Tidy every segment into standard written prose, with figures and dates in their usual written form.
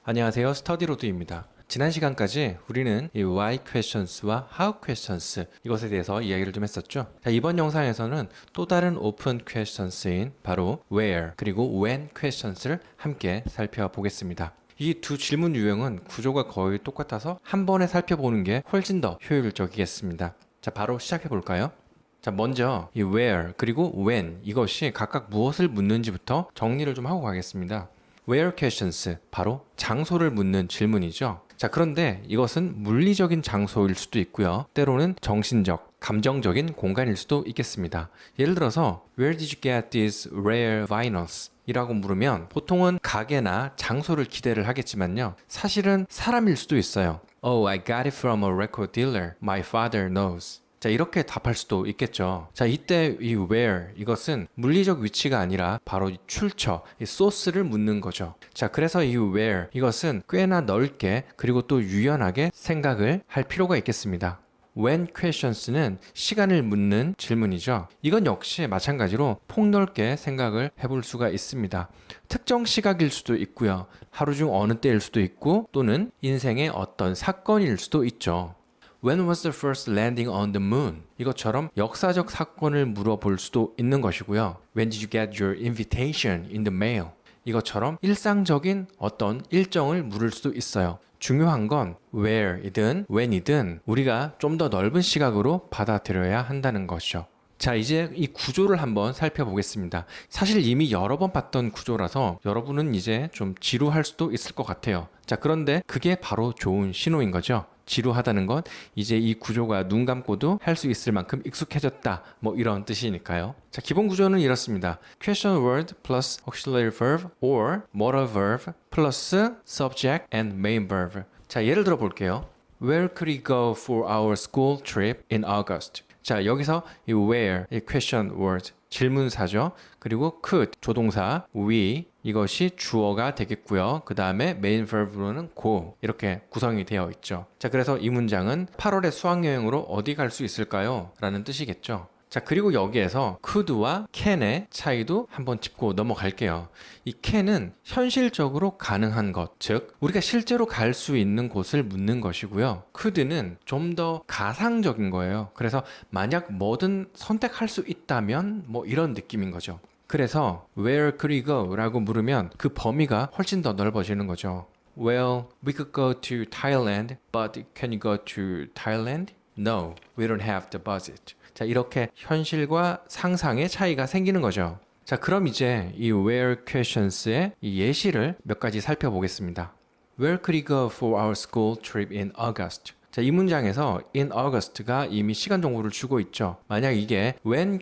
안녕하세요. 스터디로드입니다. 지난 시간까지 우리는 이 why questions와 how questions 이것에 대해서 이야기를 좀 했었죠. 자, 이번 영상에서는 또 다른 open questions인 바로 where 그리고 when questions를 함께 살펴보겠습니다. 이 두 질문 유형은 구조가 거의 똑같아서 한 번에 살펴보는 게 훨씬 더 효율적이겠습니다. 자, 바로 시작해 볼까요? 자, 먼저 이 where 그리고 when 이것이 각각 무엇을 묻는지부터 정리를 좀 하고 가겠습니다. Where questions, 바로 장소를 묻는 질문이죠. 자, 그런데 이것은 물리적인 장소일 수도 있고요. 때로는 정신적, 감정적인 공간일 수도 있겠습니다. 예를 들어서 Where did you get these rare vinyls? 이라고 물으면 보통은 가게나 장소를 기대를 하겠지만요. 사실은 사람일 수도 있어요. Oh, I got it from a record dealer. My father knows. 자, 이렇게 답할 수도 있겠죠. 자, 이때 이 where 이것은 물리적 위치가 아니라 바로 이 출처, 이 소스를 묻는 거죠. 자, 그래서 이 where 이것은 꽤나 넓게 그리고 또 유연하게 생각을 할 필요가 있겠습니다. When questions는 시간을 묻는 질문이죠. 이건 역시 마찬가지로 폭넓게 생각을 해볼 수가 있습니다. 특정 시각일 수도 있고요. 하루 중 어느 때일 수도 있고 또는 인생의 어떤 사건일 수도 있죠. When was the first landing on the moon? 이것처럼 역사적 사건을 물어볼 수도 있는 것이고요. When did you get your invitation in the mail? 이것처럼 일상적인 어떤 일정을 물을 수도 있어요. 중요한 건 where이든 when이든 우리가 좀 더 넓은 시각으로 받아들여야 한다는 것이죠. 자, 이제 이 구조를 한번 살펴보겠습니다. 사실 이미 여러 번 봤던 구조라서 여러분은 이제 좀 지루할 수도 있을 것 같아요. 자, 그런데 그게 바로 좋은 신호인 거죠. 지루하다는 건 이제 이 구조가 눈 감고도 할 수 있을 만큼 익숙해졌다. 뭐 이런 뜻이니까요. 자, 기본 구조는 이렇습니다. question word plus auxiliary verb or modal verb plus subject and main verb. 자, 예를 들어 볼게요. Where could we go for our school trip in August? 자, 여기서 이 where, 이 question word, 질문사죠. 그리고 could, 조동사, we, 이것이 주어가 되겠고요. 그 다음에 main verb로는 go, 이렇게 구성이 되어 있죠. 자, 그래서 이 문장은 8월에 수학여행으로 어디 갈 수 있을까요? 라는 뜻이겠죠. 자, 그리고 여기에서 could와 can의 차이도 한번 짚고 넘어갈게요. 이 can은 현실적으로 가능한 것, 즉 우리가 실제로 갈 수 있는 곳을 묻는 것이고요. could는 좀 더 가상적인 거예요. 그래서 만약 뭐든 선택할 수 있다면 뭐 이런 느낌인 거죠. 그래서 where could we go? 라고 물으면 그 범위가 훨씬 더 넓어지는 거죠. Well, we could go to Thailand, but can you go to Thailand? No, we don't have the budget. 자, 이렇게 현실과 상상의 차이가 생기는 거죠. 자, 그럼 이제 이 where questions의 이 예시를 몇 가지 살펴보겠습니다. Where could we go for our school trip in August? 자, 이 문장에서 in August가 이미 시간 정보를 주고 있죠. 만약 이게 when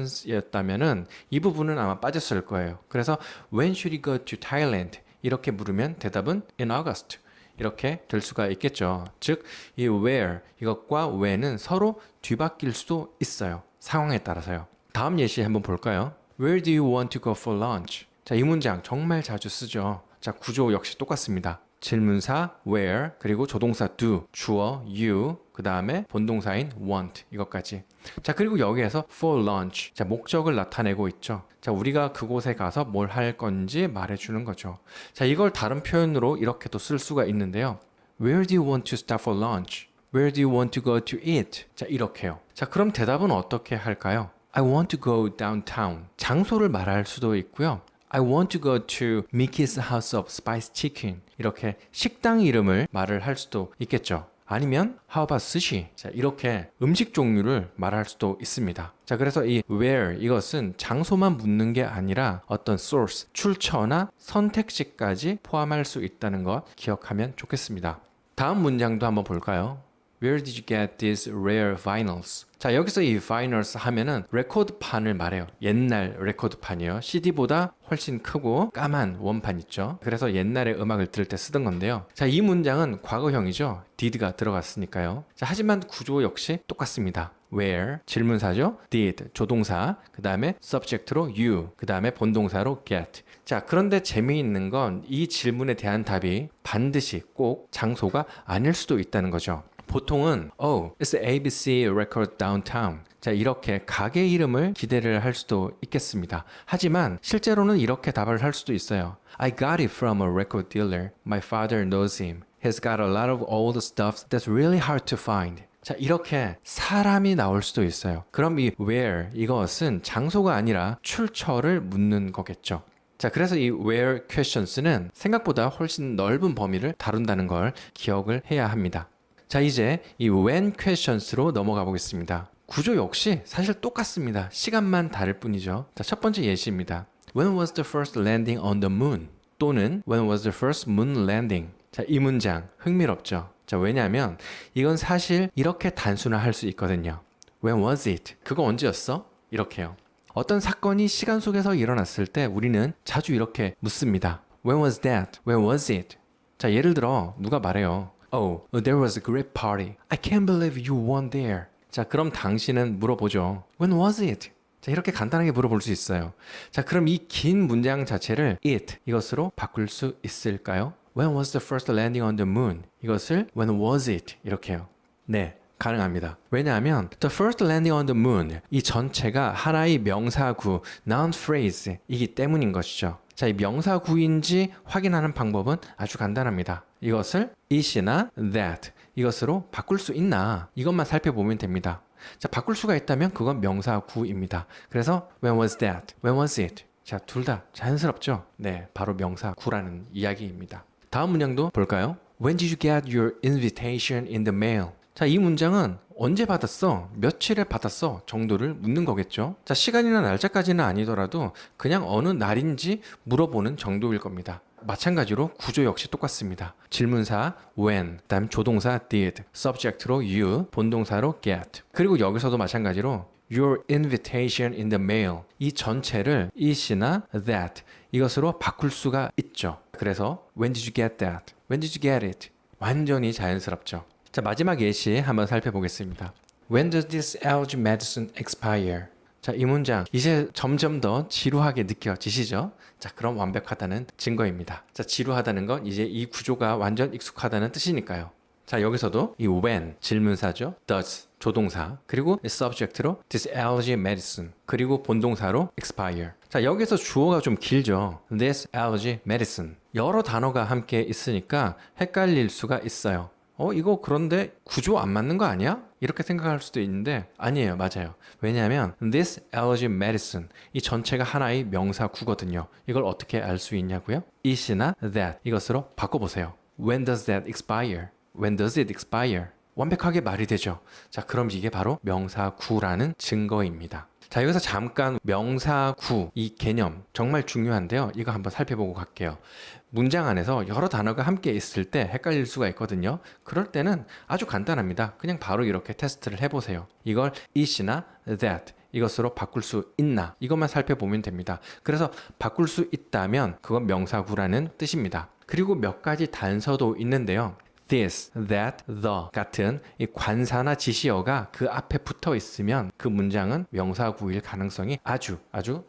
questions이었다면은 이 부분은 아마 빠졌을 거예요. 그래서 when should we go to Thailand? 이렇게 물으면 대답은 in August. 이렇게 될 수가 있겠죠. 즉, 이 where 이것과 when은 서로 뒤바뀔 수도 있어요. 상황에 따라서요. 다음 예시 한번 볼까요? Where do you want to go for lunch? 자, 이 문장 정말 자주 쓰죠. 자, 구조 역시 똑같습니다. 질문사 where 그리고 조동사 do, 주어 you, 그 다음에 본동사인 want 이것까지. 자, 그리고 여기에서 for lunch. 자, 목적을 나타내고 있죠. 자, 우리가 그곳에 가서 뭘 할 건지 말해주는 거죠. 자, 이걸 다른 표현으로 이렇게도 쓸 수가 있는데요. Where do you want to stop for lunch? Where do you want to go to eat? 자, 이렇게요. 자, 그럼 대답은 어떻게 할까요? I want to go downtown. 장소를 말할 수도 있고요. I want to go to Mickey's House of Spicy Chicken. 이렇게 식당 이름을 말을 할 수도 있겠죠. 아니면 How about sushi? 자, 이렇게 음식 종류를 말할 수도 있습니다. 자, 그래서 이 where 이것은 장소만 묻는 게 아니라 어떤 source, 출처나 선택지까지 포함할 수 있다는 것 기억하면 좋겠습니다. 다음 문장도 한번 볼까요? Where did you get these rare vinyls? 자, 여기서 이 vinyls 하면은 레코드판을 말해요. 옛날 레코드판이요. CD보다 훨씬 크고 까만 원판 있죠. 그래서 옛날에 음악을 들을 때 쓰던 건데요. 자, 이 문장은 과거형이죠. did가 들어갔으니까요. 자, 하지만 구조 역시 똑같습니다. where, 질문사죠. did, 조동사, 그 다음에 subject로 you, 그 다음에 본동사로 get. 자, 그런데 재미있는 건 이 질문에 대한 답이 반드시 꼭 장소가 아닐 수도 있다는 거죠. 보통은 it's the ABC record downtown. 자, 이렇게 가게 이름을 기대를 할 수도 있겠습니다. 하지만 실제로는 이렇게 답을 할 수도 있어요. I got it from a record dealer. My father knows him. He's got a lot of old stuff that's really hard to find. 자, 이렇게 사람이 나올 수도 있어요. 그럼 이 where, 이것은 장소가 아니라 출처를 묻는 거겠죠. 자, 그래서 이 where questions는 생각보다 훨씬 넓은 범위를 다룬다는 걸 기억을 해야 합니다. 자, 이제 이 when questions로 넘어가 보겠습니다. 구조 역시 사실 똑같습니다. 시간만 다를 뿐이죠. 자, 첫 번째 예시입니다. When was the first landing on the moon? 또는 When was the first moon landing? 자, 이 문장 흥미롭죠. 자, 왜냐하면 이건 사실 이렇게 단순화할 수 있거든요. When was it? 그거 언제였어? 이렇게요. 어떤 사건이 시간 속에서 일어났을 때 우리는 자주 이렇게 묻습니다. When was that? When was it? 자, 예를 들어 누가 말해요. Oh, there was a great party. I can't believe you weren't there. 자, 그럼 당신은 물어보죠. When was it? 자, 이렇게 간단하게 물어볼 수 있어요. 자, 그럼 이 긴 문장 자체를 it 이것으로 바꿀 수 있을까요? When was the first landing on the moon? 이것을 when was it? 이렇게요. 네, 가능합니다. 왜냐하면 the first landing on the moon 이 전체가 하나의 명사구, noun phrase이기 때문인 것이죠. 자, 이 명사구인지 확인하는 방법은 아주 간단합니다. 이것을 it이나 that 이것으로 바꿀 수 있나 이것만 살펴보면 됩니다. 자, 바꿀 수가 있다면 그건 명사구입니다. 그래서 when was that? When was it? 자, 둘 다 자연스럽죠? 네, 바로 명사구라는 이야기입니다. 다음 문장도 볼까요? When did you get your invitation in the mail? 자, 이 문장은 언제 받았어? 며칠에 받았어? 정도를 묻는 거겠죠. 자, 시간이나 날짜까지는 아니더라도 그냥 어느 날인지 물어보는 정도일 겁니다. 마찬가지로 구조 역시 똑같습니다. 질문사 when, 그다음 조동사 did, subject로 you, 본동사로 get. 그리고 여기서도 마찬가지로 your invitation in the mail 이 전체를 it이나 that 이것으로 바꿀 수가 있죠. 그래서 when did you get that? When did you get it? 완전히 자연스럽죠. 자, 마지막 예시 한번 살펴보겠습니다. When does this allergy medicine expire? 자, 이 문장 이제 점점 더 지루하게 느껴지시죠? 자, 그럼 완벽하다는 증거입니다. 자, 지루하다는 건 이제 이 구조가 완전 익숙하다는 뜻이니까요. 자, 여기서도 이 when 질문사죠. does 조동사 그리고 subject로 this allergy medicine 그리고 본동사로 expire. 자, 여기서 주어가 좀 길죠. this allergy medicine 여러 단어가 함께 있으니까 헷갈릴 수가 있어요. 이거 그런데 구조 안 맞는 거 아니야? 이렇게 생각할 수도 있는데 아니에요. 맞아요. 왜냐하면 this allergy medicine 이 전체가 하나의 명사구거든요. 이걸 어떻게 알 수 있냐고요? it이나 that 이것으로 바꿔보세요. When does that expire? When does it expire? 완벽하게 말이 되죠. 자, 그럼 이게 바로 명사구라는 증거입니다. 자, 여기서 잠깐 명사구 이 개념 정말 중요한데요. 이거 한번 살펴보고 갈게요. 문장 안에서 여러 단어가 함께 있을 때 헷갈릴 수가 있거든요. 그럴 때는 아주 간단합니다. 그냥 바로 이렇게 테스트를 해보세요. 이걸 it이나 that 이것으로 바꿀 수 있나 이것만 살펴보면 됩니다. 그래서 바꿀 수 있다면 그건 명사구라는 뜻입니다. 그리고 몇 가지 단서도 있는데요. this, that, the 같은 이 관사나 지시어가 그 앞에 붙어 있으면 그 문장은 명사구일 가능성이 아주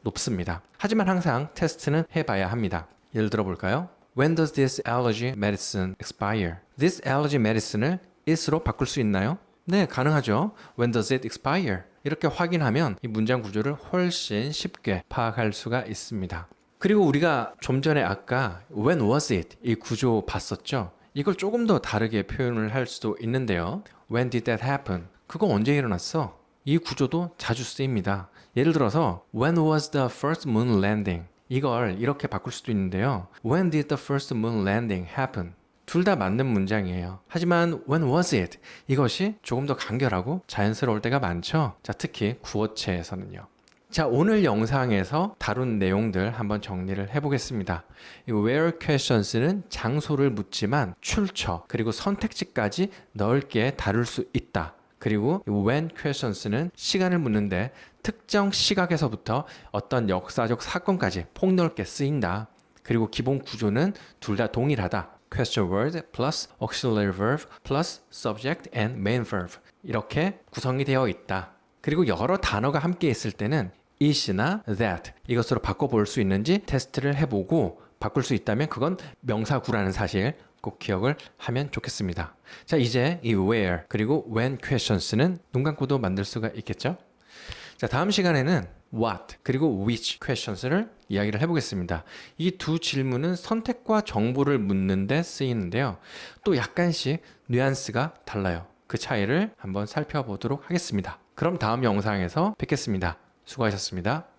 높습니다. 하지만 항상 테스트는 해봐야 합니다. 예를 들어 볼까요? When does this allergy medicine expire? This allergy medicine을 it으로 바꿀 수 있나요? 네, 가능하죠. When does it expire? 이렇게 확인하면 이 문장 구조를 훨씬 쉽게 파악할 수가 있습니다. 그리고 우리가 좀 전에 아까 when was it? 이 구조 봤었죠? 이걸 조금 더 다르게 표현을 할 수도 있는데요. When did that happen? 그거 언제 일어났어? 이 구조도 자주 쓰입니다. 예를 들어서 When was the first moon landing? 이걸 이렇게 바꿀 수도 있는데요. When did the first moon landing happen? 둘 다 맞는 문장이에요. 하지만 when was it? 이것이 조금 더 간결하고 자연스러울 때가 많죠. 자, 특히 구어체에서는요. 자, 오늘 영상에서 다룬 내용들 한번 정리를 해보겠습니다. 이 where questions는 장소를 묻지만 출처 그리고 선택지까지 넓게 다룰 수 있다. 그리고 when questions는 시간을 묻는데 특정 시각에서부터 어떤 역사적 사건까지 폭넓게 쓰인다. 그리고 기본 구조는 둘 다 동일하다. question word plus auxiliary verb plus subject and main verb 이렇게 구성이 되어 있다. 그리고 여러 단어가 함께 있을 때는 it이나 that 이것으로 바꿔볼 수 있는지 테스트를 해보고 바꿀 수 있다면 그건 명사구라는 사실 꼭 기억을 하면 좋겠습니다. 자, 이제 이 where 그리고 when questions는 눈 감고도 만들 수가 있겠죠? 자, 다음 시간에는 what 그리고 which questions를 이야기를 해보겠습니다. 이 두 질문은 선택과 정보를 묻는 데 쓰이는데요. 또 약간씩 뉘앙스가 달라요. 그 차이를 한번 살펴보도록 하겠습니다. 그럼 다음 영상에서 뵙겠습니다. 수고하셨습니다.